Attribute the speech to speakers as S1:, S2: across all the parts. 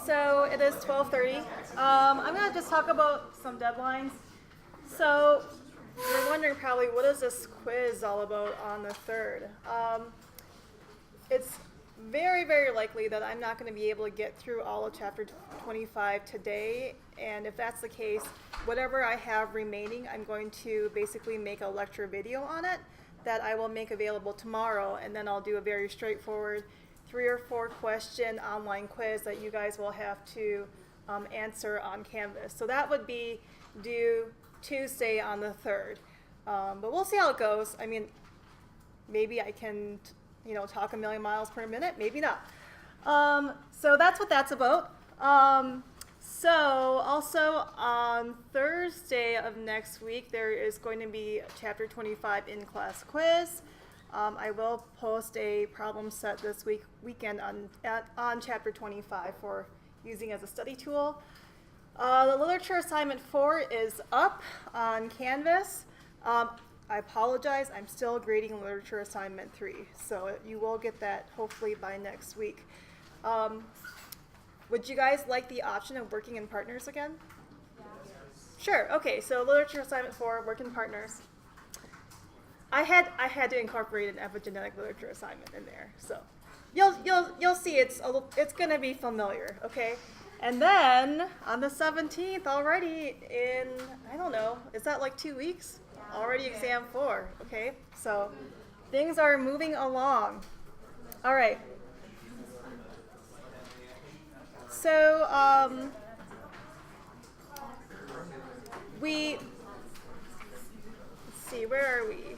S1: So it is 12:30. I'm going to just talk about some deadlines. So you're wondering probably, what is this quiz all about on the 3rd? It's very, very likely that I'm not going to be able to get through all of chapter 25 today. And if that's the case, whatever I have remaining, I'm going to basically make a lecture video on it that I will make available tomorrow. And then I'll do a very straightforward 3 or 4 question online quiz that you guys will have to answer on Canvas. So that would be due Tuesday on the 3rd. But we'll see how it goes. I mean, maybe I can talk a million miles per minute, maybe not. So that's what that's about. So also on Thursday of next week, there is going to be a chapter 25 in-class quiz. I will post a problem set this weekend on chapter 25 for using as a study tool. The literature assignment 4 is up on Canvas. I apologize, I'm still grading literature assignment 3, so you will get that hopefully by next week. Would you guys like the option of working in partners again? Yeah. Sure, okay, so literature assignment 4, work in partners. I had to incorporate an epigenetic literature assignment in there, so you'll see it's gonna be familiar, okay? And then on the 17th already in, I don't know, is that like 2 weeks? Already exam 4, okay? So things are moving along. All right. So let's see, where are we?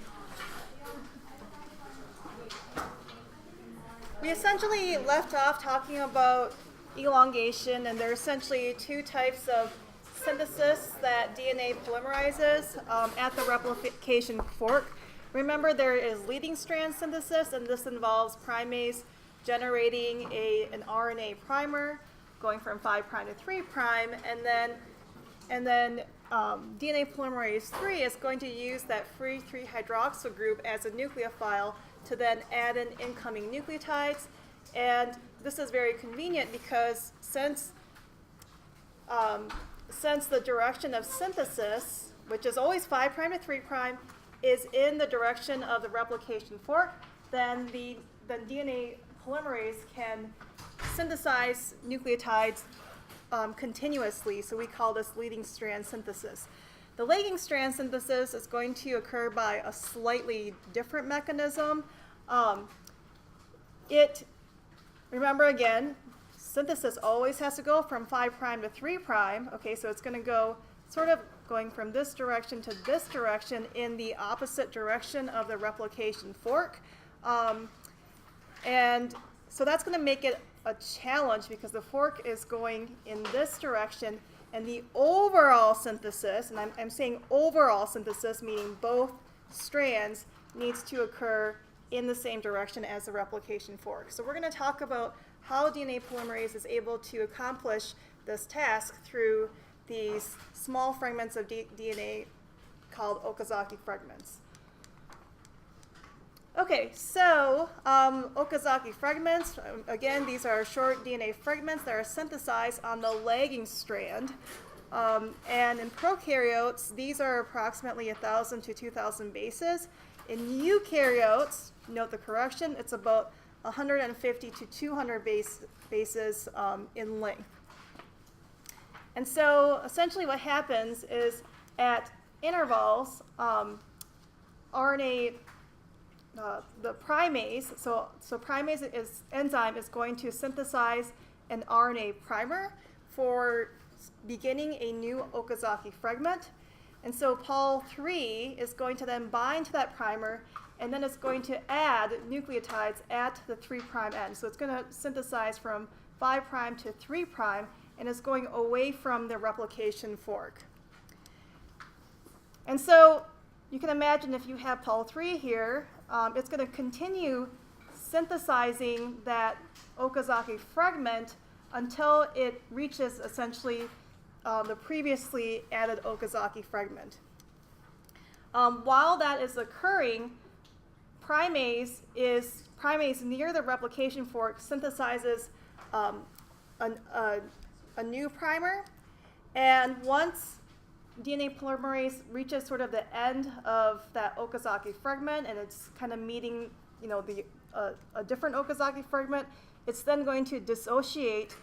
S1: We essentially left off talking about elongation, and there are essentially 2 types of synthesis that DNA polymerizes at the replication fork. Remember, there is leading strand synthesis, and this involves primase generating an RNA primer going from 5' to 3', and then DNA polymerase 3 is going to use that free 3-hydroxyl group as a nucleophile to then add in incoming nucleotides. And this is very convenient because since the direction of synthesis, which is always 5' to 3', is in the direction of the replication fork, then the DNA polymerase can synthesize nucleotides continuously. So we call this leading strand synthesis. The lagging strand synthesis is going to occur by a slightly different mechanism. Remember again, synthesis always has to go from 5' to 3'. Okay, so it's going to go sort of going from this direction to this direction in the opposite direction of the replication fork. And so that's going to make it a challenge because the fork is going in this direction, and the overall synthesis, and I'm saying overall synthesis, meaning both strands, needs to occur in the same direction as the replication fork. So we're going to talk about how DNA polymerase is able to accomplish this task through these small fragments of DNA called Okazaki fragments. Okay, so Okazaki fragments, again, these are short DNA fragments that are synthesized on the lagging strand. And in prokaryotes, these are approximately 1,000 to 2,000 bases. In eukaryotes, note the correction, it's about 150 to 200 bases in length. And so essentially what happens is at intervals, RNA, the primase, so primase enzyme is going to synthesize an RNA primer for beginning a new Okazaki fragment. And so Pol III is going to then bind to that primer, and then it's going to add nucleotides at the 3' end. So it's going to synthesize from 5' to 3', and it's going away from the replication fork. And so you can imagine if you have Pol III here, it's going to continue synthesizing that Okazaki fragment until it reaches essentially the previously added Okazaki fragment. While that is occurring, primase near the replication fork synthesizes a new primer. And once DNA polymerase reaches sort of the end of that Okazaki fragment and it's kind of meeting, a different Okazaki fragment, it's then going to dissociate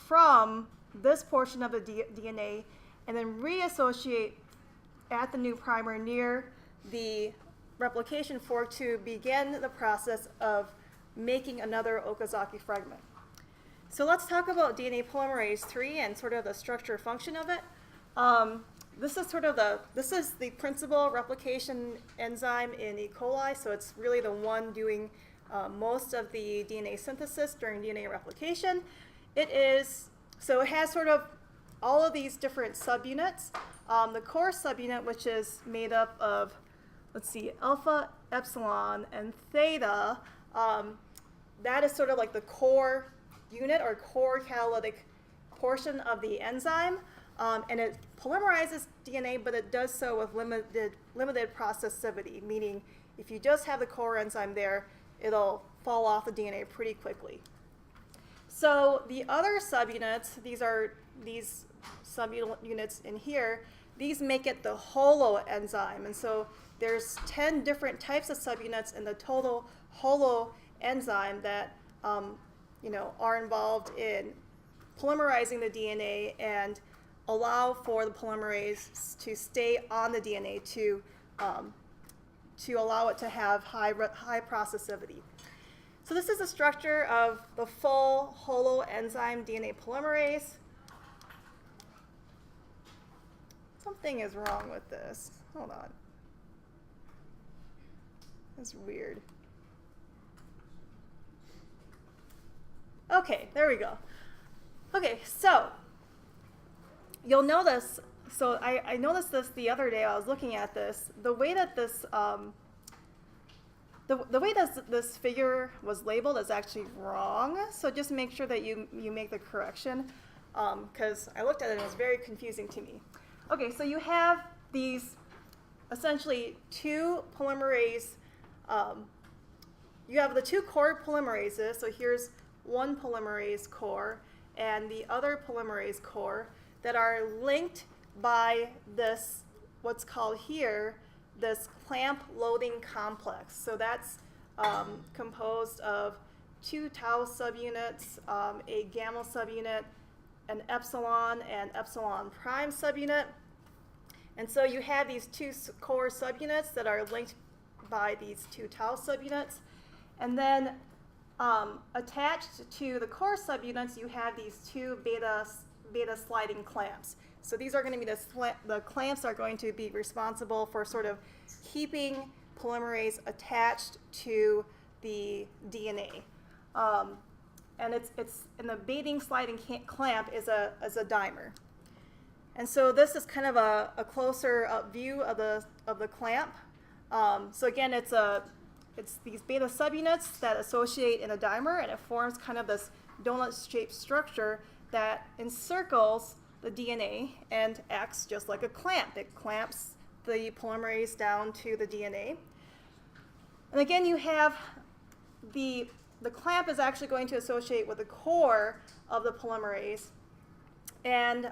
S1: from this portion of the DNA and then reassociate at the new primer near the replication fork to begin the process of making another Okazaki fragment. So let's talk about DNA polymerase 3 and sort of the structure function of it. This is the principal replication enzyme in E. coli, so it's really the one doing most of the DNA synthesis during DNA replication. It has sort of all of these different subunits. The core subunit, which is made up of, alpha, epsilon, and theta, that is sort of like the core unit or core catalytic portion of the enzyme. And it polymerizes DNA, but it does so with limited processivity, meaning if you just have the core enzyme there, it'll fall off the DNA pretty quickly. So the other subunits, these subunits in here, these make it the holo enzyme. And so there's 10 different types of subunits in the total holo enzyme that are involved in polymerizing the DNA and allow for the polymerase to stay on the DNA to allow it to have high processivity. So this is the structure of the full holo enzyme DNA polymerase. Something is wrong with this. Hold on. That's weird. Okay, there we go. Okay, so you'll notice, so I noticed this the other day. I was looking at this. The way that this this figure was labeled is actually wrong. So just make sure that you make the correction, because I looked at it and it was very confusing to me. Okay, so you have these essentially two polymerase. You have the two core polymerases. So here's one polymerase core and the other polymerase core that are linked by this, what's called here, this clamp loading complex. So that's composed of two tau subunits, a gamma subunit, an epsilon and epsilon prime subunit. And so you have these two core subunits that are linked by these two tau subunits. And then attached to the core subunits, you have these two beta sliding clamps. So these are going to be the clamps are going to be responsible for sort of keeping polymerase attached to the DNA. And the baiting sliding clamp is a dimer. And so this is kind of a closer up view of the clamp. So again, it's these beta subunits that associate in a dimer, and it forms kind of this donut-shaped structure that encircles the DNA and acts just like a clamp. It clamps the polymerase down to the DNA. And again, you have the clamp is actually going to associate with the core of the polymerase, and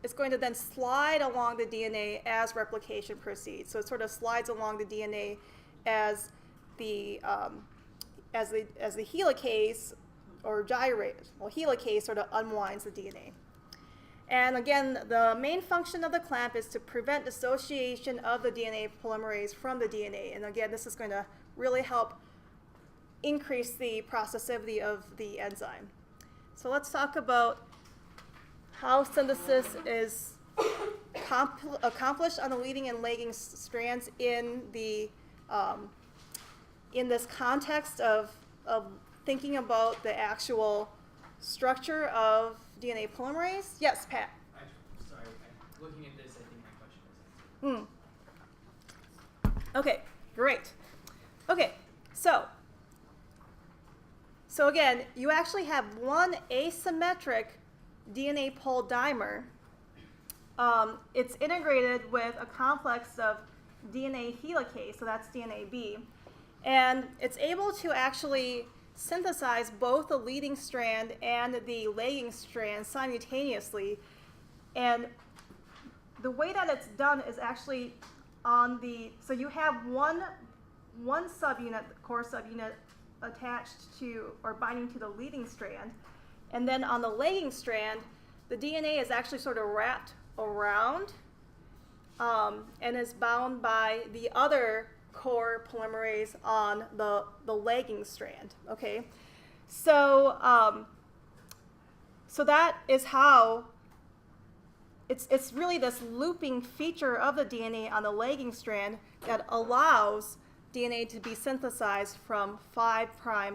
S1: it's going to then slide along the DNA as replication proceeds. So it sort of slides along the DNA as the helicase or gyrate, helicase sort of unwinds the DNA. And again, the main function of the clamp is to prevent dissociation of the DNA polymerase from the DNA. And again, this is going to really help increase the processivity of the enzyme. So let's talk about how synthesis is accomplished on the leading and lagging strands in this context of thinking about the actual structure of DNA polymerase. Yes, Pat.
S2: Sorry, looking at this, I think my question was answered.
S1: Okay, great. Okay, so again, you actually have one asymmetric DNA pol dimer. It's integrated with a complex of DNA helicase, so that's DNA B, and it's able to actually synthesize both the leading strand and the lagging strand simultaneously. And the way that it's done is actually on the, so you have one subunit, core subunit, attached to or binding to the leading strand. And then on the lagging strand, the DNA is actually sort of wrapped around and is bound by the other core polymerase on the lagging strand. Okay, so so that is how it's really this looping feature of the DNA on the lagging strand that allows DNA to be synthesized from 5'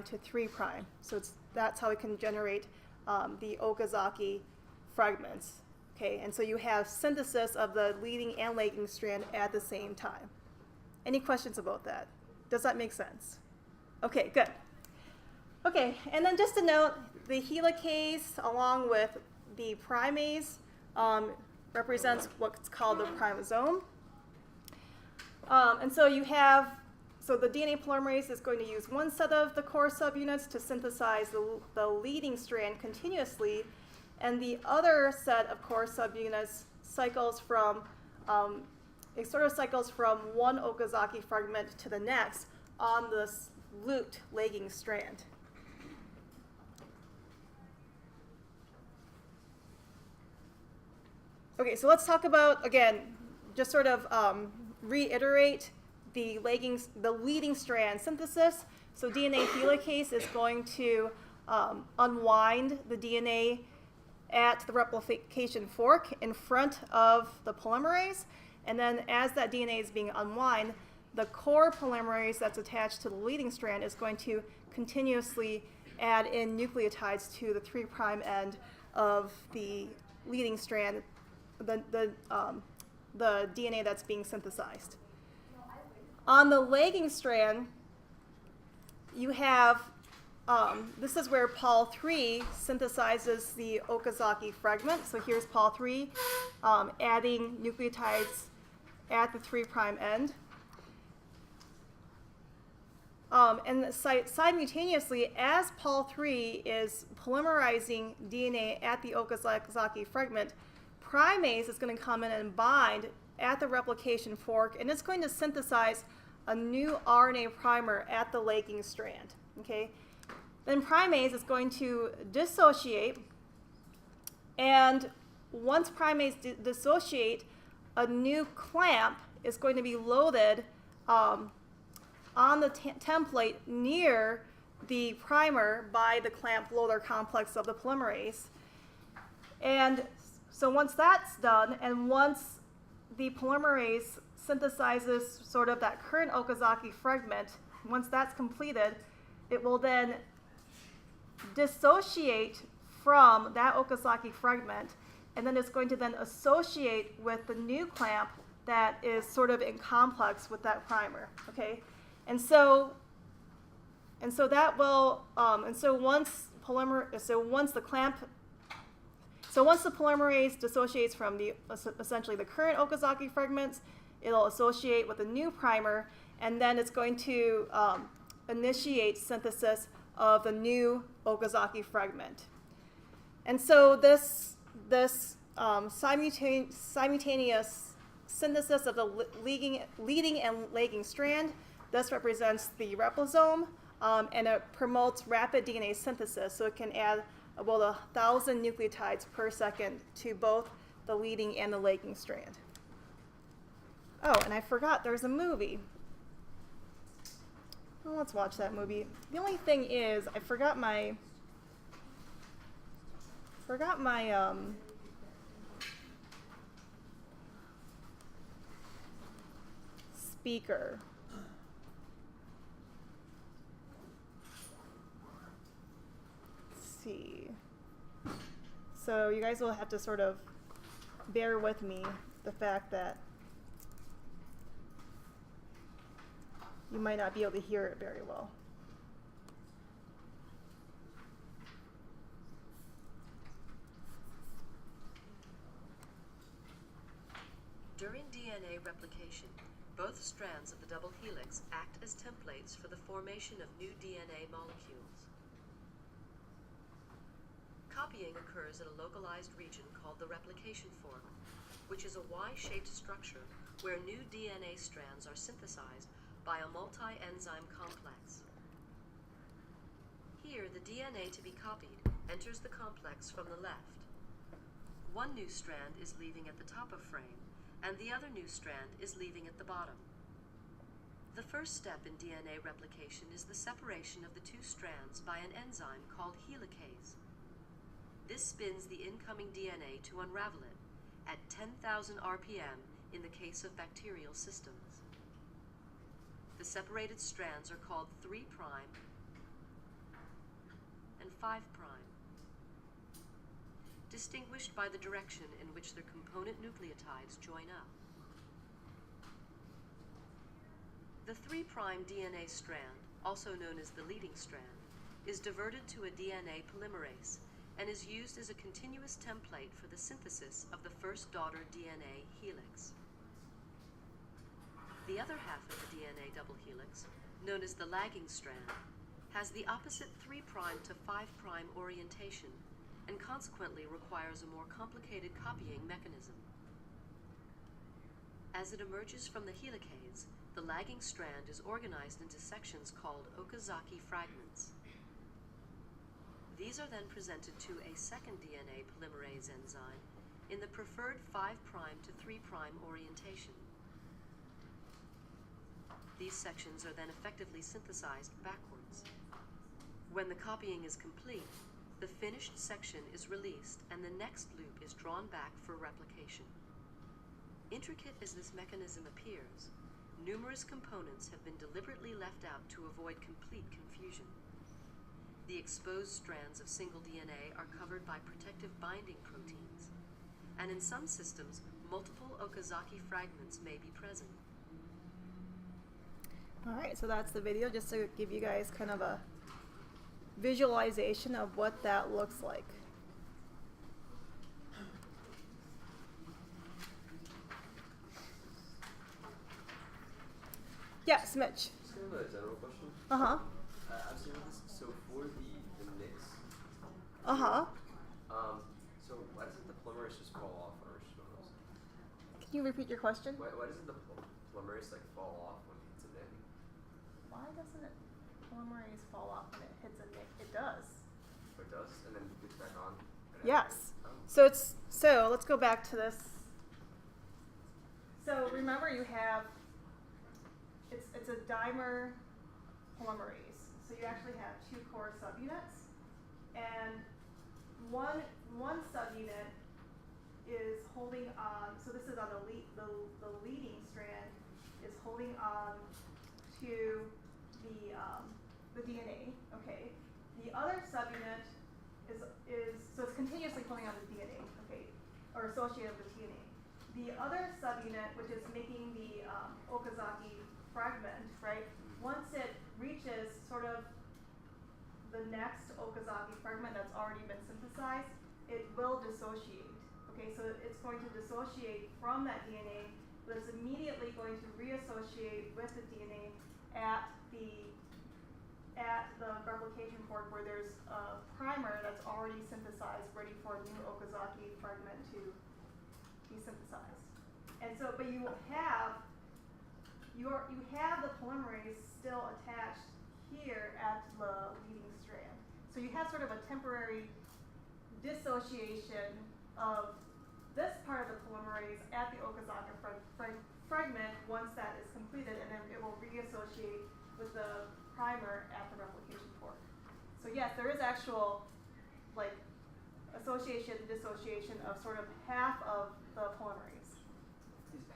S1: to 3'. So that's how we can generate the Okazaki fragments. Okay, and so you have synthesis of the leading and lagging strand at the same time. Any questions about that? Does that make sense? Okay, good. Okay, and then just to note, the helicase along with the primase represents what's called the primosome. And so you have, so the DNA polymerase is going to use one set of the core subunits to synthesize the leading strand continuously, and the other set of core subunits cycles from, it sort of cycles from one Okazaki fragment to the next on this looped lagging strand. Okay, so let's talk about, again, just sort of reiterate the leading strand synthesis. So DNA helicase is going to unwind the DNA at the replication fork in front of the polymerase. And then as that DNA is being unwound, the core polymerase that's attached to the leading strand is going to continuously add in nucleotides to the 3' end of the leading strand, the DNA that's being synthesized. On the lagging strand, you have, this is where Pol III synthesizes the Okazaki fragment. So here's Pol III adding nucleotides at the 3' end. And simultaneously, as Pol III is polymerizing DNA at the Okazaki fragment, primase is going to come in and bind at the replication fork, and it's going to synthesize a new RNA primer at the lagging strand. Okay? Then primase is going to dissociate, and once primase dissociate, a new clamp is going to be loaded on the template near the primer by the clamp loader complex of the polymerase. And so once that's done, and once the polymerase synthesizes sort of that current Okazaki fragment, once that's completed, it will then dissociate from that Okazaki fragment, and then it's going to then associate with the new clamp that is sort of in complex with that primer. Okay, and so that will, and so once the polymerase dissociates from the essentially the current Okazaki fragments, it'll associate with a new primer, and then it's going to initiate synthesis of the new Okazaki fragment. And so this simultaneous synthesis of the leading and lagging strand, this represents the replosome, and it promotes rapid DNA synthesis, so it can add about 1,000 nucleotides per second to both the leading and the lagging strand. Oh, and I forgot there's a movie. Well, let's watch that movie. The only thing is, I forgot my speaker. Let's see. So you guys will have to sort of bear with me the fact that you might not be able to hear it very well.
S3: During DNA replication, both strands of the double helix act as templates for the formation of new DNA molecules. copying occurs in a localized region called the replication fork, which is a Y-shaped structure where new DNA strands are synthesized by a multi-enzyme complex. Here, the DNA to be copied enters the complex from the left. One new strand is leaving at the top of frame, and the other new strand is leaving at the bottom. The first step in DNA replication is the separation of the two strands by an enzyme called helicase. This spins the incoming DNA to unravel it at 10,000 RPM in the case of bacterial systems. The separated strands are called 3' and 5', distinguished by the direction in which their component nucleotides join up. The 3' DNA strand, also known as the leading strand, is diverted to a DNA polymerase and is used as a continuous template for the synthesis of the first daughter DNA helix. The other half of the DNA double helix, known as the lagging strand, has the opposite 3' to 5' orientation and consequently requires a more complicated copying mechanism. As it emerges from the helicase, the lagging strand is organized into sections called Okazaki fragments. These are then presented to a second DNA polymerase enzyme in the preferred 5' to 3' orientation. These sections are then effectively synthesized backwards. When the copying is complete, the finished section is released and the next loop is drawn back for replication. Intricate as this mechanism appears, numerous components have been deliberately left out to avoid complete confusion. The exposed strands of single DNA are covered by protective binding proteins, and in some systems, multiple Okazaki fragments may be present.
S1: All right, so that's the video, just to give you guys kind of a visualization of what that looks like. Yes, Mitch.
S4: Just kind of a general question.
S1: Uh-huh.
S4: I've seen this. So for the mix.
S1: Uh-huh.
S4: So why doesn't the polymerase just fall off on Archibald's?
S1: Can you repeat your question?
S4: Why doesn't the polymerase like fall off when it hits a nick?
S1: Why doesn't it polymerase fall off when it hits a nick? It does.
S4: Oh, it does, and then it gets back on.
S1: Yes.
S4: Oh.
S1: So let's go back to this. So remember, you have it's a dimer polymerase. So you actually have two core subunits, and one subunit is holding on. So this is on the leading strand is holding on to the DNA. Okay. The other subunit is so it's continuously holding on to DNA. Okay, or associated with DNA. The other subunit, which is making the Okazaki fragment, right? Once it reaches sort of the next Okazaki fragment that's already been synthesized, it will dissociate. Okay, so it's going to dissociate from that DNA, but it's immediately going to reassociate with the DNA at the replication fork where there's a primer that's already synthesized, ready for a new Okazaki fragment to be synthesized. And so, but you have the polymerase still attached here at the leading strand. So you have sort of a temporary dissociation of this part of the polymerase at the Okazaki fragment once that is completed, and then it will reassociate with the primer at the replication fork. So yes, there is actual like association, dissociation of sort of half of the polymerase.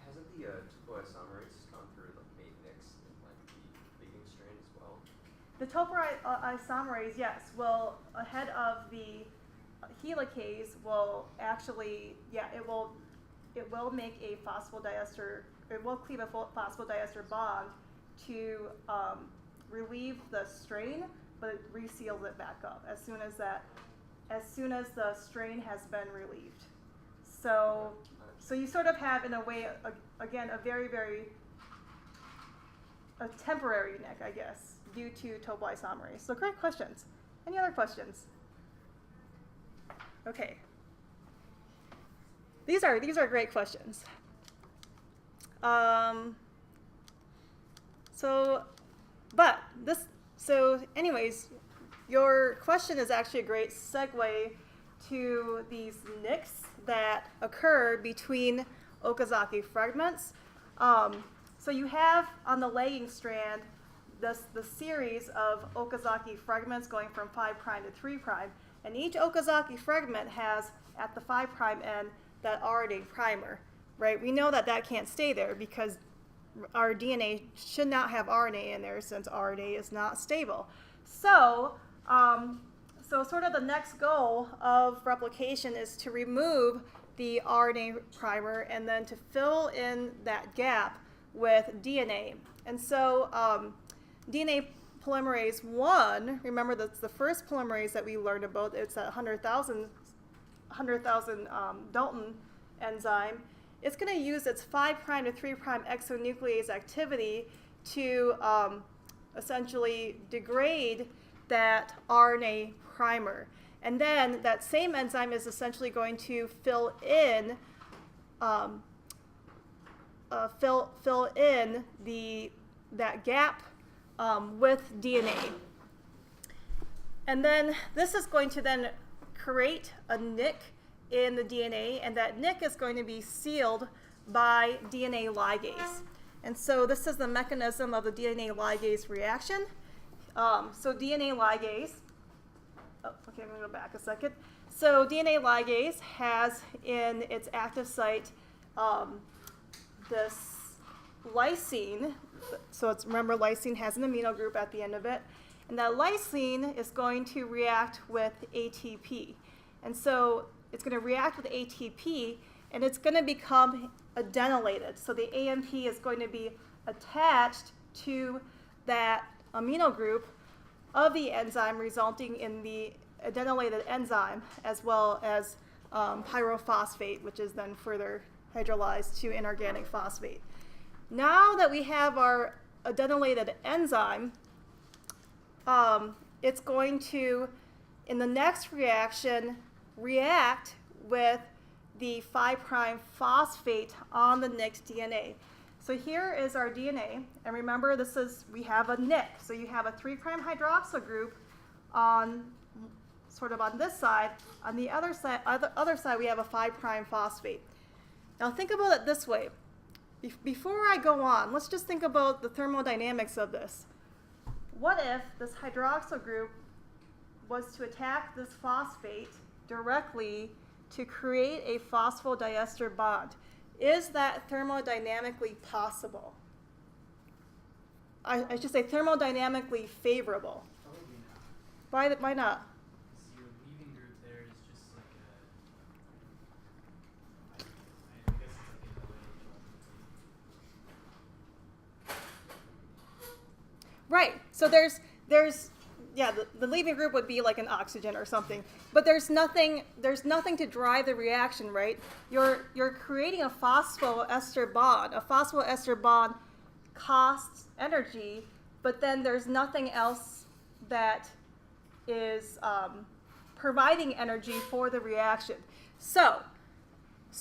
S4: Hasn't the topoisomerase gone through the mate mix in like the leading strain as well?
S1: The topoisomerase, yes, will ahead of the helicase will actually, it will make a phosphodiester. It will cleave a phosphodiester bond to relieve the strain, but it reseals it back up as soon as the strain has been relieved. So you sort of have, in a way, again, a very, very temporary nick, I guess, due to topoisomerase. So great questions. Any other questions? Okay. These are great questions. So anyways, your question is actually a great segue to these nicks that occur between Okazaki fragments. So you have on the lagging strand the series of Okazaki fragments going from 5' to 3', and each Okazaki fragment has at the 5' end that RNA primer, right? We know that that can't stay there because our DNA should not have RNA in there since RNA is not stable. So, so sort of the next goal of replication is to remove the RNA primer and then to fill in that gap with DNA. And so DNA polymerase 1, remember that's the first polymerase that we learned about, it's that 100,000 Dalton enzyme. It's going to use its 5' to 3' exonuclease activity to essentially degrade that RNA primer. And then that same enzyme is essentially going to fill in that gap with DNA. And then this is going to then create a nick in the DNA, and that nick is going to be sealed by DNA ligase. And so this is the mechanism of the DNA ligase reaction. So DNA ligase, okay, I'm going to go back a second. So DNA ligase has in its active site this lysine. So it's, remember, lysine has an amino group at the end of it. And that lysine is going to react with ATP. And so it's going to react with ATP, and it's going to become adenylated. So the AMP is going to be attached to that amino group of the enzyme, resulting in the adenylated enzyme, as well as pyrophosphate, which is then further hydrolyzed to inorganic phosphate. Now that we have our adenylated enzyme, it's going to, in the next reaction, react with the 5' phosphate on the next DNA. So here is our DNA, and remember this is, we have a nick. So you have a 3' hydroxyl group on, sort of on this side. On the other side we have a 5' phosphate. Now think about it this way. Before I go on, let's just think about the thermodynamics of this. What if this hydroxyl group was to attack this phosphate directly to create a phosphodiester bond? Is that thermodynamically possible? I should say thermodynamically favorable.
S2: Probably not.
S1: Why not?
S2: Because your leaving group there is just like a, I guess it's like an
S1: Right. So there's yeah, the leaving group would be like an oxygen or something, but there's nothing to drive the reaction, right? You're creating a phosphoester bond. A phosphoester bond costs energy, but then there's nothing else that is providing energy for the reaction. So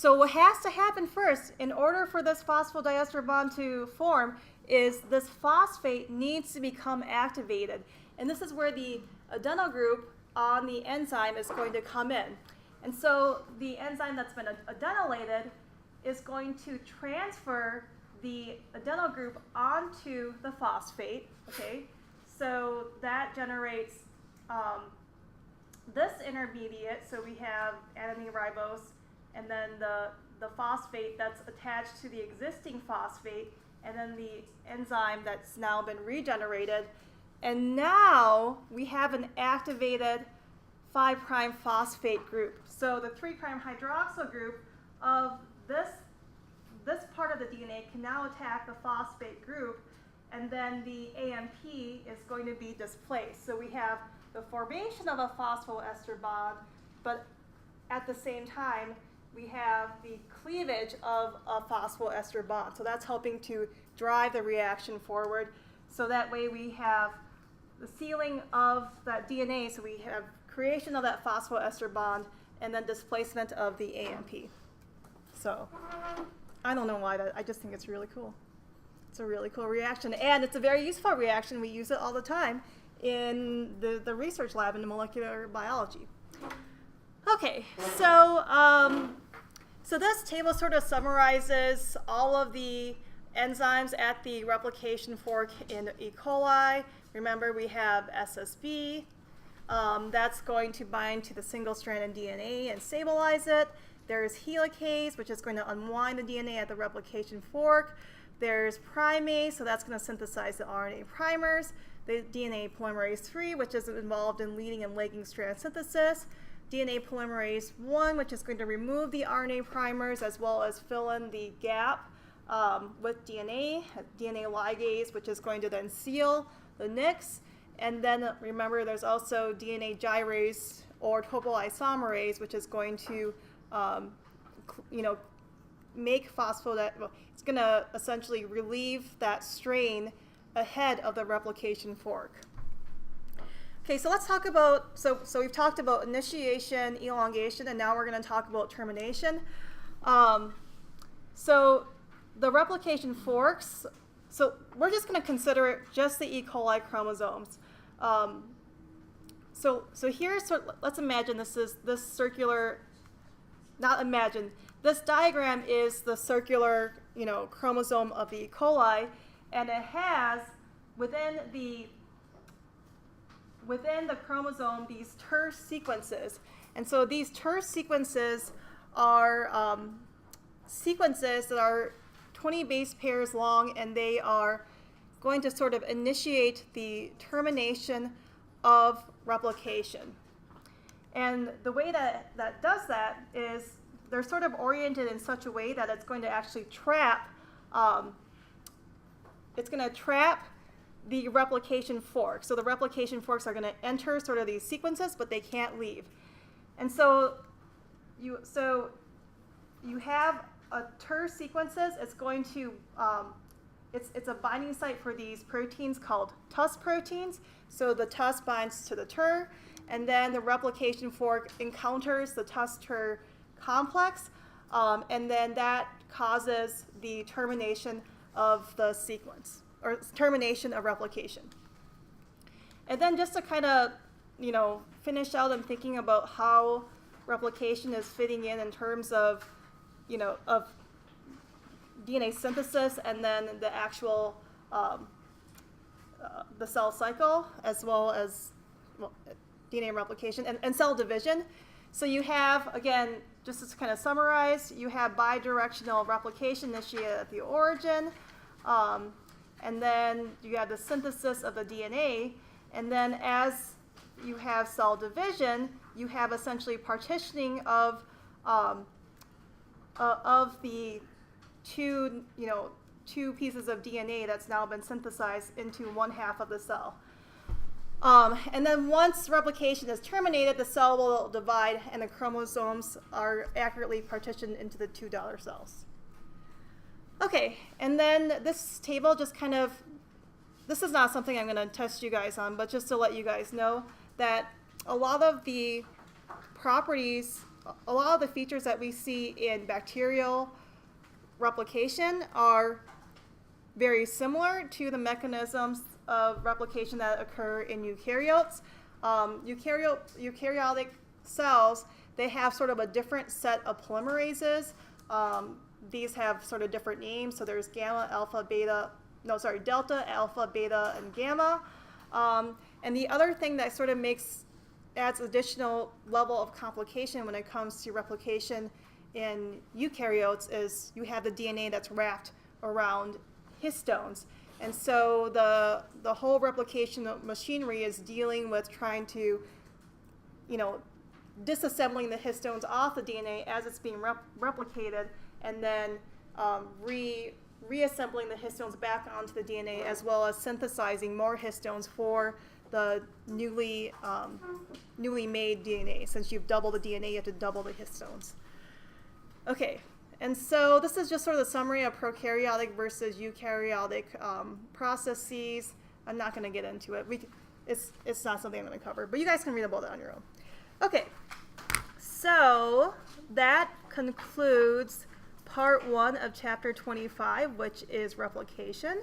S1: what has to happen first in order for this phosphodiester bond to form is this phosphate needs to become activated. And this is where the adenyl group on the enzyme is going to come in. And so the enzyme that's been adenylated is going to transfer the adenyl group onto the phosphate, okay? So that generates this intermediate. So we have adenine ribose, and then the phosphate that's attached to the existing phosphate, and then the enzyme that's now been regenerated. And now we have an activated 5' phosphate group. So the 3' hydroxyl group of this part of the DNA can now attack the phosphate group, and then the AMP is going to be displaced. So we have the formation of a phosphoester bond, but at the same time, we have the cleavage of a phosphoester bond. So that's helping to drive the reaction forward. So that way we have the sealing of that DNA, so we have creation of that phosphoester bond, and then displacement of the AMP. So I don't know why I just think it's really cool. It's a really cool reaction, and it's a very useful reaction. We use it all the time in the research lab in molecular biology. Okay, so so this table sort of summarizes all of the enzymes at the replication fork in E. coli. Remember, we have SSB. That's going to bind to the single-stranded DNA and stabilize it. There's helicase, which is going to unwind the DNA at the replication fork. There's primase, so that's going to synthesize the RNA primers. The DNA polymerase III, which is involved in leading and lagging strand synthesis. DNA polymerase I, which is going to remove the RNA primers as well as fill in the gap with DNA. DNA ligase, which is going to then seal the NICs. And then remember, there's also DNA gyrase or topoisomerase, which is going to, make phosphodiesterase. Well, it's going to essentially relieve that strain ahead of the replication fork. Okay, so let's talk about, so we've talked about initiation, elongation, and now we're going to talk about termination. So the replication forks, so we're just going to consider just the E. coli chromosomes. So here's, let's imagine this circular, not imagine, this diagram is the circular, chromosome of the E. coli, and it has within the chromosome these terse sequences. And so these terse sequences are sequences that are 20 base pairs long, and they are going to sort of initiate the termination of replication. And the way that does that is they're sort of oriented in such a way that it's going to actually trap the replication fork. So the replication forks are going to enter sort of these sequences, but they can't leave. And so you have a terse sequences. It's going to it's a binding site for these proteins called TUS proteins. So the TUS binds to the TER, and then the replication fork encounters the TUS-TER complex, and then that causes the termination of the sequence, or termination of replication. And then just to kind of, finish out and thinking about how replication is fitting in terms of, of DNA synthesis and then the actual, the cell cycle, as well as DNA replication and cell division. So you have, again, just to kind of summarize, you have bidirectional replication initiated at the origin, and then you have the synthesis of the DNA, and then as you have cell division, you have essentially partitioning of the two pieces of DNA that's now been synthesized into one half of the cell. And then once replication is terminated, the cell will divide and the chromosomes are accurately partitioned into the two daughter cells. Okay, and then this table just kind of, this is not something I'm going to test you guys on, but just to let you guys know that a lot of the properties, a lot of the features that we see in bacterial replication are very similar to the mechanisms of replication that occur in eukaryotes. Eukaryotic cells, they have sort of a different set of polymerases. These have sort of different names. So there's delta, alpha, beta, and gamma. And the other thing that sort of adds additional level of complication when it comes to replication in eukaryotes is you have the DNA that's wrapped around histones. And so the whole replication machinery is dealing with trying to, disassembling the histones off the DNA as it's being replicated, and then reassembling the histones back onto the DNA, as well as synthesizing more histones for the newly made DNA. Since you've doubled the DNA, you have to double the histones. Okay. And so this is just sort of the summary of prokaryotic versus eukaryotic processes. I'm not going to get into it. It's not something I'm going to cover, but you guys can read about it on your own. Okay, So that concludes part 1 of chapter 25, which is replication.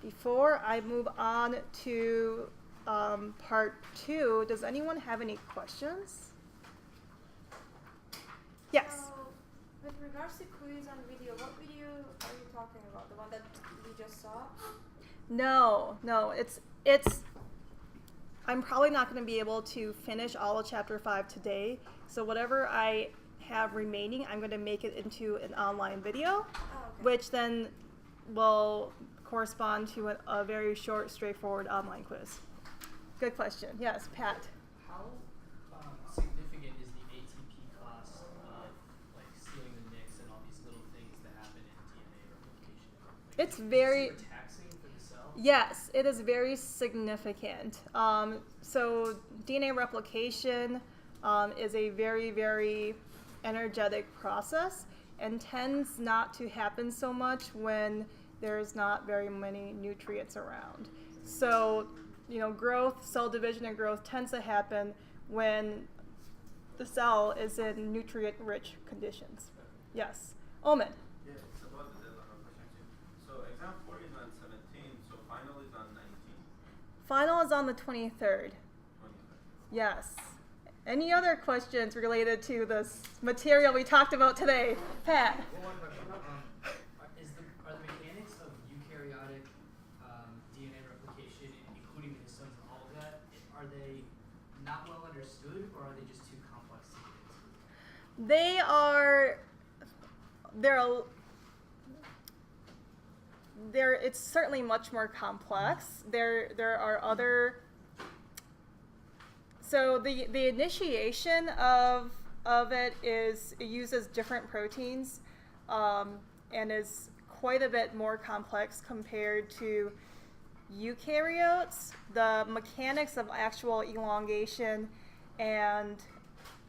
S1: Before I move on to part 2, does anyone have any questions? Yes.
S5: So, with regards to quiz on video, what video are you talking about? The one that we just saw?
S1: No, it's I'm probably not going to be able to finish all of chapter 5 today. So whatever I have remaining, I'm going to make it into an online video,
S5: Oh, okay.
S1: which then will correspond to a very short, straightforward online quiz. Good question. Yes, Pat.
S2: How significant is the ATP cost of like stealing the nicks and all these little things that happen in DNA replication? Like,
S1: It's
S2: is it
S1: very-
S2: super taxing for the cell?
S1: Yes, it is very significant. So DNA replication is a very, very energetic process and tends not to happen so much when there's not very many nutrients around. So, growth, cell division and growth tends to happen when the cell is in nutrient-rich conditions. Yes. Omen.
S6: Yeah, it's about the deadline of question. So exam 4 is on 17, so final is on 19,
S1: Final is on the 23rd.
S6: 25.
S1: Yes. Any other questions related to this material we talked about today? Pat?
S2: Well, one question. Are the mechanics of eukaryotic DNA replication, including the histones and all of that, are they not well understood, or are they just too complex to get into?
S1: It's certainly much more complex. There are other. So the initiation of it uses different proteins, and is quite a bit more complex compared to eukaryotes. The mechanics of actual elongation and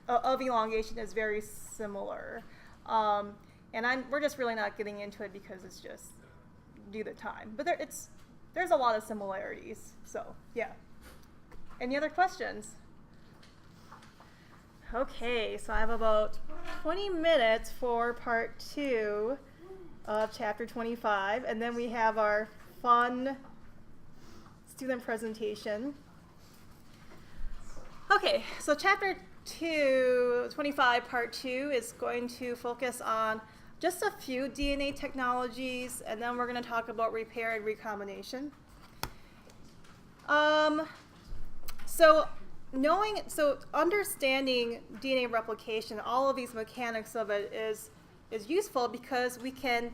S1: of elongation is very similar, and we're just really not getting into it because it's just due to time. But there's a lot of similarities. So yeah. Any other questions? Okay, so I have about 20 minutes for part 2 of chapter 25, and then we have our fun student presentation. Okay, so chapter 25, part 2 is going to focus on just a few DNA technologies, and then we're going to talk about repair and recombination. So understanding DNA replication, all of these mechanics of it is useful because we can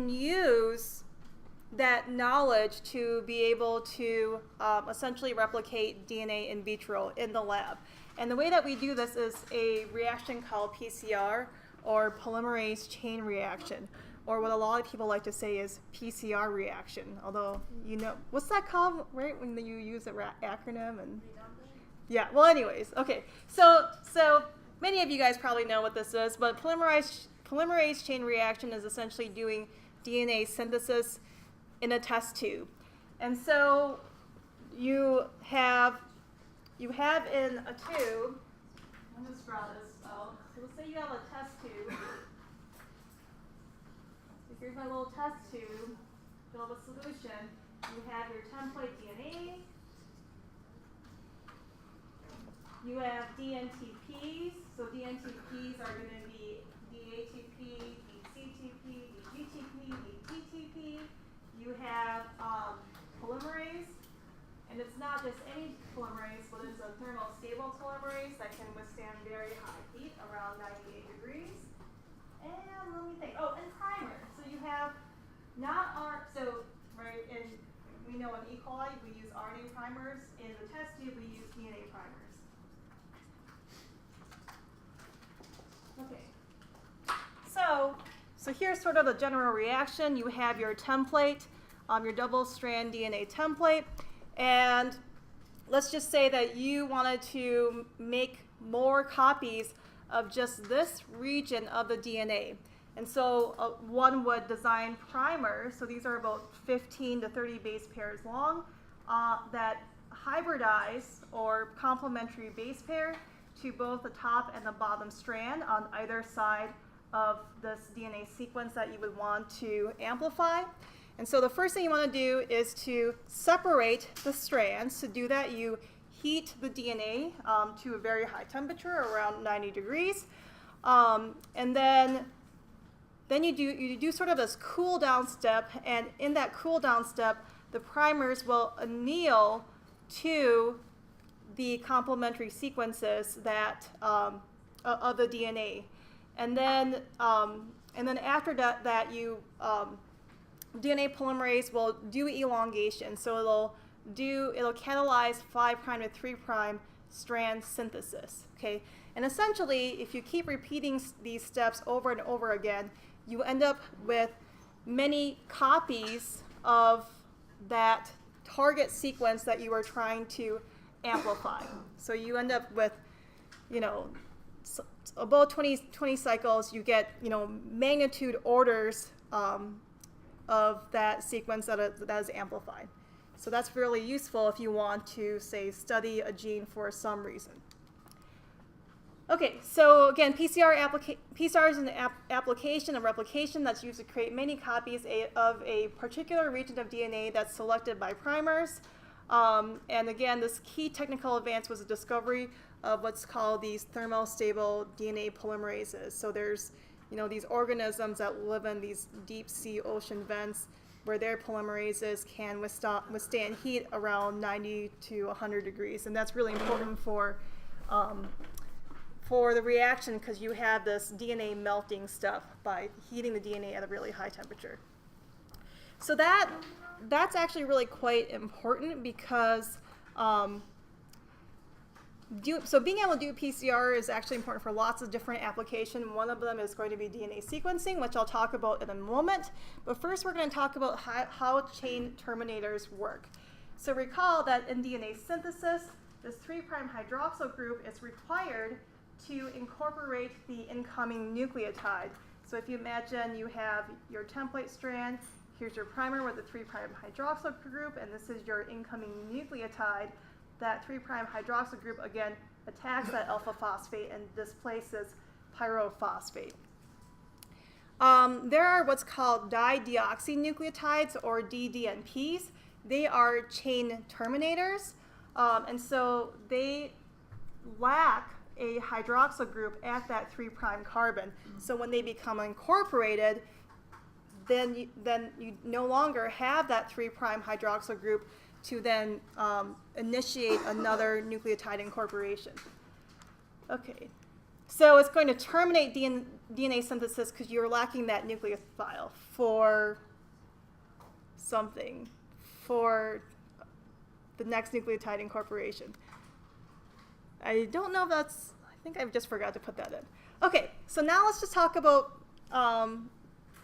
S1: use that knowledge to be able to essentially replicate DNA in vitro in the lab. And the way that we do this is a reaction called PCR, or polymerase chain reaction, or what a lot of people like to say is PCR reaction. Although, what's that called, right, when you use an acronym? And yeah, well, anyways, okay. So many of you guys probably know what this is, but polymerase chain reaction is essentially doing DNA synthesis in a test tube. And so you have in a tube, let me just draw this out. So let's say you have a test tube. So here's my little test tube filled with solution. You have your template DNA. You have DNTPs. So DNTPs are going to be DATP, DCTP, DGTP, DPTP. You have polymerase, and it's not just any polymerase, but it's a thermostable polymerase that can withstand very high heat, around 98 degrees. And let me think. Oh, and primer. So you have and we know in E. coli we use RNA primers. In the test tube we use DNA primers. Okay. So here's sort of the general reaction. You have your template, your double-strand DNA template, and let's just say that you wanted to make more copies of just this region of the DNA. And so one would design primers, so these are about 15 to 30 base pairs long, that hybridize or complementary base pair to both the top and the bottom strand on either side of this DNA sequence that you would want to amplify. And so the first thing you want to do is to separate the strands. To do that, you heat the DNA to a very high temperature, around 90 degrees. And then you do sort of this cool down step, and in that cool down step, the primers will anneal to the complementary sequences that of the DNA, and then after that you DNA polymerase will do elongation, so it'll catalyze 5' to 3' strand synthesis. Okay, and essentially, if you keep repeating these steps over and over again, you end up with many copies of that target sequence that you are trying to amplify. So you end up with, about 20 cycles, you get, magnitude orders of that sequence that is amplified. So that's really useful if you want to, say, study a gene for some reason. Okay, so again, PCR is an application of replication that's used to create many copies of a particular region of DNA that's selected by primers. And again, this key technical advance was the discovery of what's called these thermostable DNA polymerases. So there's, these organisms that live in these deep sea ocean vents where their polymerases can withstand heat around 90 to 100 degrees. And that's really important for the reaction, because you have this DNA melting stuff by heating the DNA at a really high temperature. So that's actually really quite important, because so being able to do PCR is actually important for lots of different applications. One of them is going to be DNA sequencing, which I'll talk about in a moment. But first, we're going to talk about how chain terminators work. So recall that in DNA synthesis, this 3' hydroxyl group is required to incorporate the incoming nucleotide. So if you imagine you have your template strand, here's your primer with the 3' hydroxyl group, and this is your incoming nucleotide. That 3' hydroxyl group, again, attacks that alpha phosphate and displaces pyrophosphate. There are what's called dideoxynucleotides, or DDNPs. They are chain terminators, and so they lack a hydroxyl group at that 3' carbon. So when they become incorporated, then you no longer have that 3' hydroxyl group to then initiate another nucleotide incorporation. Okay, so it's going to terminate DNA synthesis because you're lacking that nucleophile for something, for the next nucleotide incorporation. I don't know if I think I just forgot to put that in. Okay, so now let's just talk about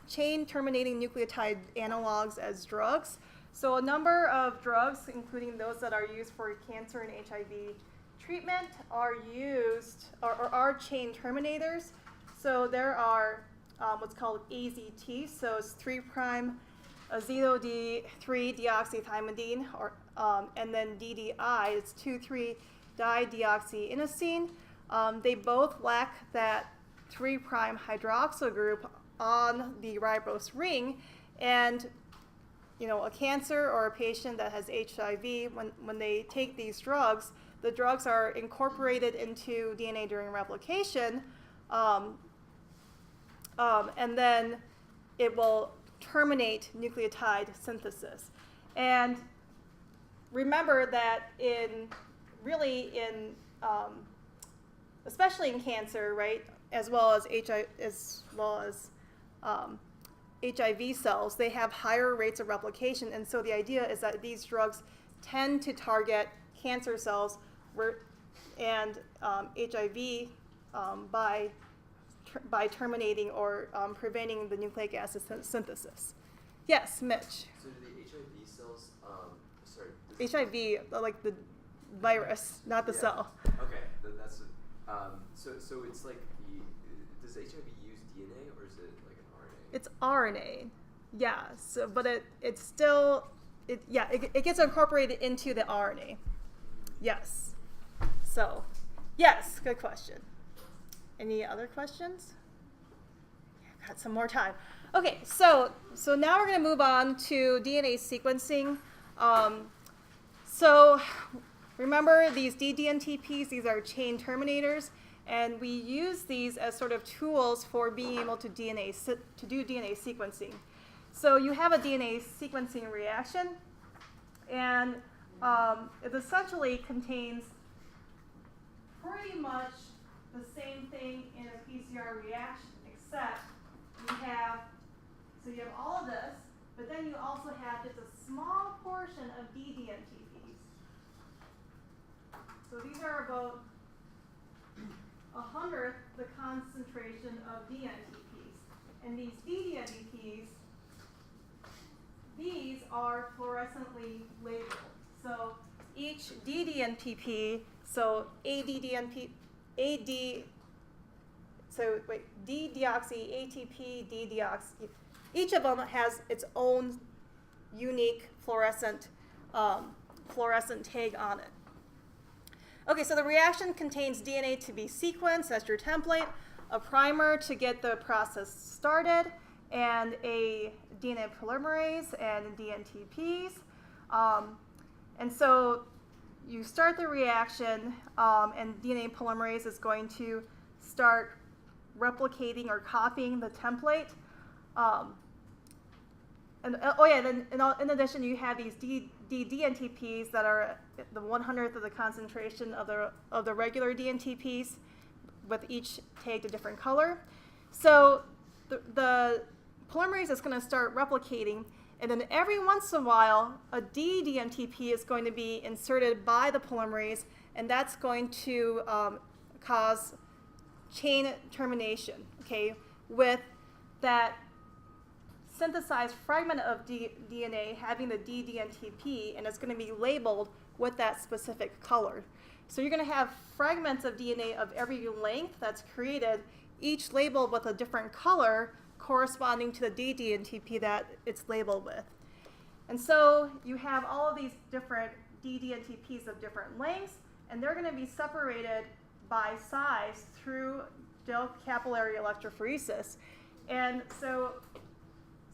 S1: chain terminating nucleotide analogs as drugs. So a number of drugs, including those that are used for cancer and HIV treatment, are used or are chain terminators. So there are what's called AZT, so it's 3' azido-D3-deoxythymidine, and then DDI, it's 2,3-dideoxyinosine. They both lack that 3' hydroxyl group on the ribose ring, and a cancer or a patient that has HIV, when they take these drugs, the drugs are incorporated into DNA during replication, and then it will terminate nucleotide synthesis. And remember that especially in cancer, right, as well as HIV cells, they have higher rates of replication, and so the idea is that these drugs tend to target cancer cells and HIV by terminating or preventing the nucleic acid synthesis. Yes, Mitch.
S4: So do the HIV cells,
S1: HIV, like the virus, not the cell.
S4: Okay, that's so it's like does HIV use DNA or is it like an RNA?
S1: It's RNA, yeah. So, but it gets incorporated into the RNA. Yes. So, Yes, good question. Any other questions? Yeah, got some more time. Okay, so now we're going to move on to DNA sequencing. So remember these ddNTPs, these are chain terminators, and we use these as sort of tools for being able to do DNA sequencing. So you have a DNA sequencing reaction, and it essentially contains pretty much the same thing in a PCR reaction, except you have all of this, but then you also have just a small portion of ddNTPs. So these are about 1/100 the concentration of dNTPs. And these ddNTPs, these are fluorescently labeled. So each ddNTP, so D-deoxy, ATP, D-deoxy, each of them has its own unique fluorescent tag on it. Okay, so the reaction contains DNA to be sequenced, that's your template, a primer to get the process started, and a DNA polymerase and dNTPs. And so you start the reaction, and DNA polymerase is going to start replicating or copying the template. In addition, you have these dNTPs that are the 1/100 of the concentration of the regular dNTPs, with each tagged a different color. So the polymerase is going to start replicating, and then every once in a while, a ddNTP is going to be inserted by the polymerase, and that's going to cause chain termination, okay, with that synthesized fragment of DNA having the ddNTP, and it's going to be labeled with that specific color. So you're going to have fragments of DNA of every length that's created, each labeled with a different color corresponding to the ddNTP that it's labeled with. And so you have all of these different ddNTPs of different lengths, and they're going to be separated by size through Dell capillary electrophoresis. And so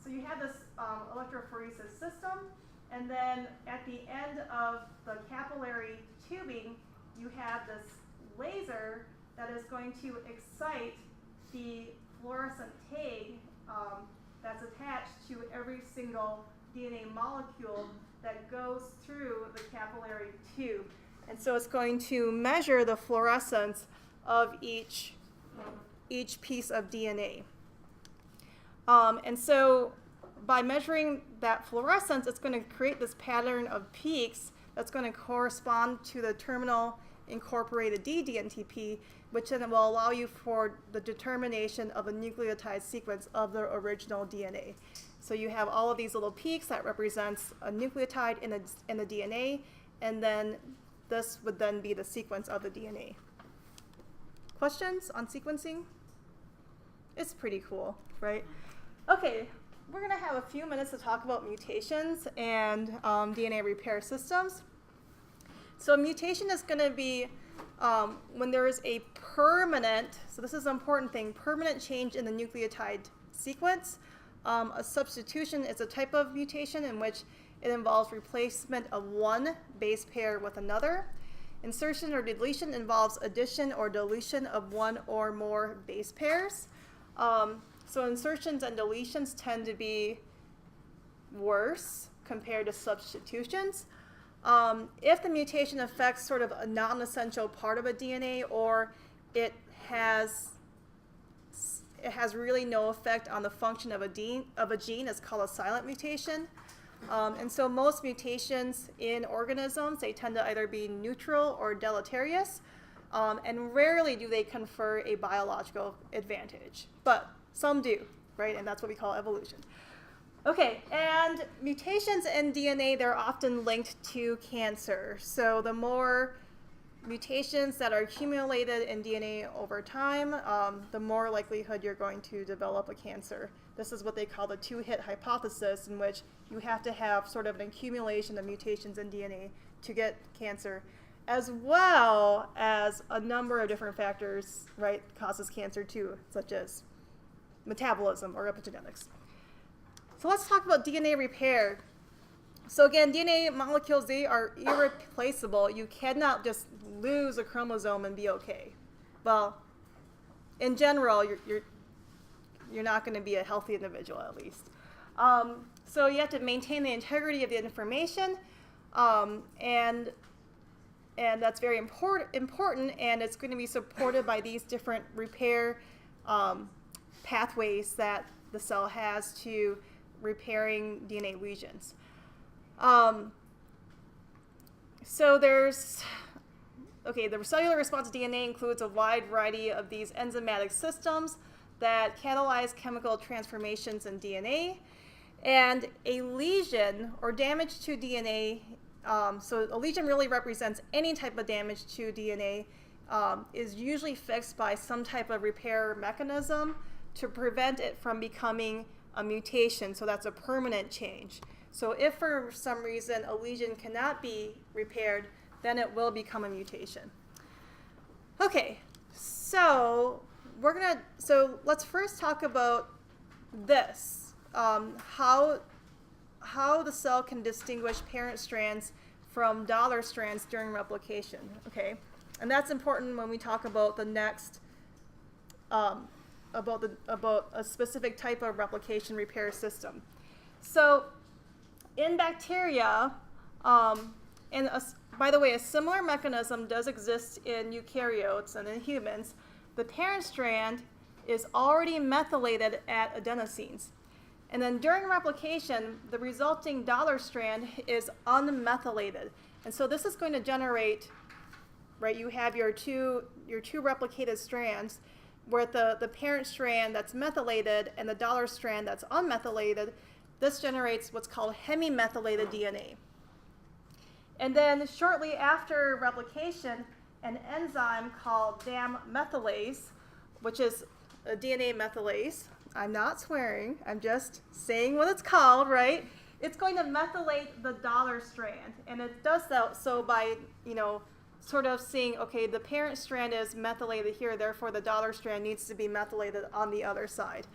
S1: you have this electrophoresis system, and then at the end of the capillary tubing, you have this laser that is going to excite the fluorescent tag that's attached to every single DNA molecule that goes through the capillary tube. And so it's going to measure the fluorescence of each piece of DNA. And so by measuring that fluorescence, it's going to create this pattern of peaks that's going to correspond to the terminal incorporated ddNTP, which then will allow you for the determination of a nucleotide sequence of the original DNA. So you have all of these little peaks that represents a nucleotide in the DNA, and then this would then be the sequence of the DNA. Questions on sequencing? It's pretty cool, right? Okay, we're going to have a few minutes to talk about mutations and DNA repair systems. So a mutation is going to be when there is a permanent, so this is an important thing, permanent change in the nucleotide sequence. A substitution is a type of mutation in which it involves replacement of one base pair with another. Insertion or deletion involves addition or deletion of one or more base pairs. So insertions and deletions tend to be worse compared to substitutions. If the mutation affects sort of a non-essential part of a DNA, or it has really no effect on the function of a gene, it's called a silent mutation. And so most mutations in organisms, they tend to either be neutral or deleterious, and rarely do they confer a biological advantage. But some do, right? And that's what we call evolution. Okay, and mutations in DNA, they're often linked to cancer. So the more mutations that are accumulated in DNA over time, the more likelihood you're going to develop a cancer. This is what they call the two-hit hypothesis, in which you have to have sort of an accumulation of mutations in DNA to get cancer. as well as a number of different factors, right, causes cancer too, such as metabolism or epigenetics. So let's talk about DNA repair. So again, DNA molecules, they are irreplaceable. You cannot just lose a chromosome and be okay. Well, in general, you're not going to be a healthy individual, at least. So you have to maintain the integrity of the information, and that's very important, and it's going to be supported by these different repair pathways that the cell has to repairing DNA lesions. So there's, okay, the cellular response to DNA includes a wide variety of these enzymatic systems that catalyze chemical transformations in DNA. And a lesion or damage to DNA, so a lesion really represents any type of damage to DNA, is usually fixed by some type of repair mechanism to prevent it from becoming a mutation. So that's a permanent change. So if for some reason a lesion cannot be repaired, then it will become a mutation. Okay, so let's first talk about this, how the cell can distinguish parent strands from daughter strands during replication. Okay, and that's important when we talk about the next about a specific type of replication repair system. So in bacteria, by the way, a similar mechanism does exist in eukaryotes and in humans. The parent strand is already methylated at adenosines. And then during replication, the resulting daughter strand is unmethylated. And so this is going to generate, right, you have your two replicated strands, where the parent strand that's methylated and the daughter strand that's unmethylated. This generates what's called hemimethylated DNA. And then shortly after replication, an enzyme called DAM methylase, which is a DNA methylase. I'm not swearing, I'm just saying what it's called, right? It's going to methylate the daughter strand. And it does so by, sort of seeing, okay, the parent strand is methylated here, therefore the daughter strand needs to be methylated on the other side.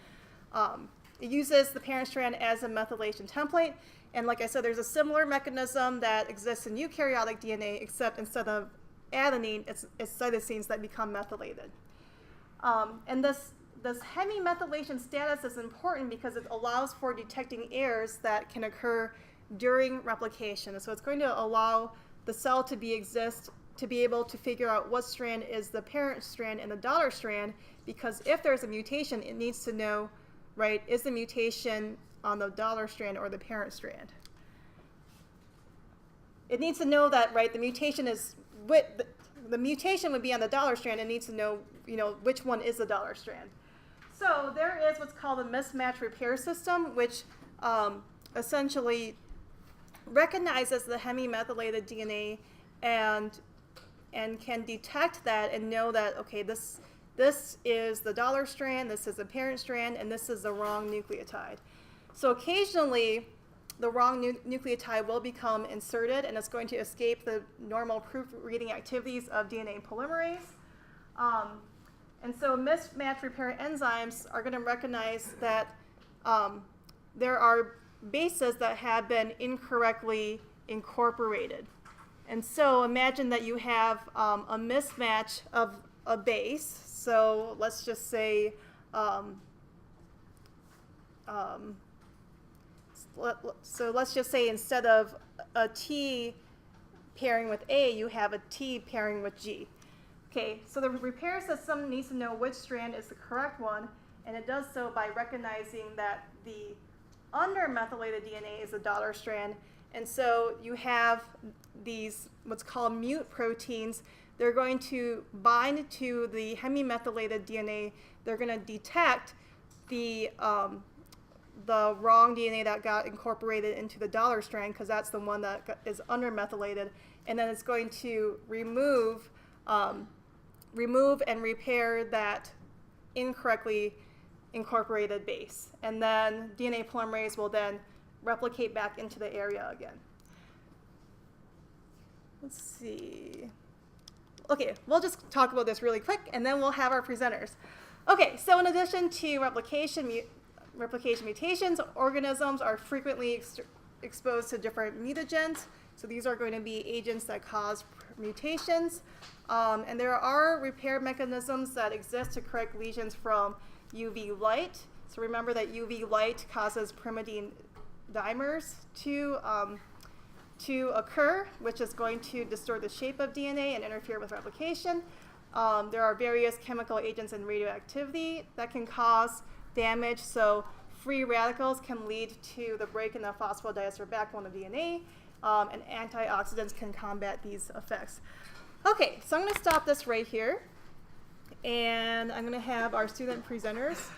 S1: It uses the parent strand as a methylation template, and like I said, there's a similar mechanism that exists in eukaryotic DNA, except instead of adenine, it's cytosines that become methylated. And this hemimethylation status is important because it allows for detecting errors that can occur during replication. So it's going to allow the cell to be able to figure out what strand is the parent strand and the daughter strand, because if there's a mutation, it needs to know, right, is the mutation on the daughter strand or the parent strand? It needs to know that, right, the mutation is, the mutation would be on the daughter strand. It needs to know, which one is the daughter strand. So there is what's called a mismatch repair system, which essentially recognizes the hemimethylated DNA and can detect that and know that, okay, this is the daughter strand, this is the parent strand, and this is the wrong nucleotide. So occasionally, the wrong nucleotide will become inserted, and it's going to escape the normal proofreading activities of DNA polymerase. And so mismatch repair enzymes are going to recognize that there are bases that have been incorrectly incorporated. And so imagine that you have a mismatch of a base. So let's just say, instead of a T pairing with A, you have a T pairing with G. Okay, so the repair system needs to know which strand is the correct one, and it does so by recognizing that the undermethylated DNA is the daughter strand. And so you have these what's called mute proteins. They're going to bind to the hemimethylated DNA. They're going to detect the wrong DNA that got incorporated into the daughter strand, because that's the one that is undermethylated, and then it's going to remove and repair that incorrectly incorporated base. And then DNA polymerase will then replicate back into the area again. let's see. Okay, we'll just talk about this really quick, and then we'll have our presenters. Okay, so in addition to replication mutations, organisms are frequently exposed to different mutagens. So these are going to be agents that cause mutations. And there are repair mechanisms that exist to correct lesions from UV light. So remember that UV light causes pyrimidine dimers to occur, which is going to distort the shape of DNA and interfere with replication. There are various chemical agents and radioactivity that can cause damage. So free radicals can lead to the break in the phosphodiester backbone of DNA, and antioxidants can combat these effects. Okay, so I'm going to stop this right here, and I'm going to have our student presenters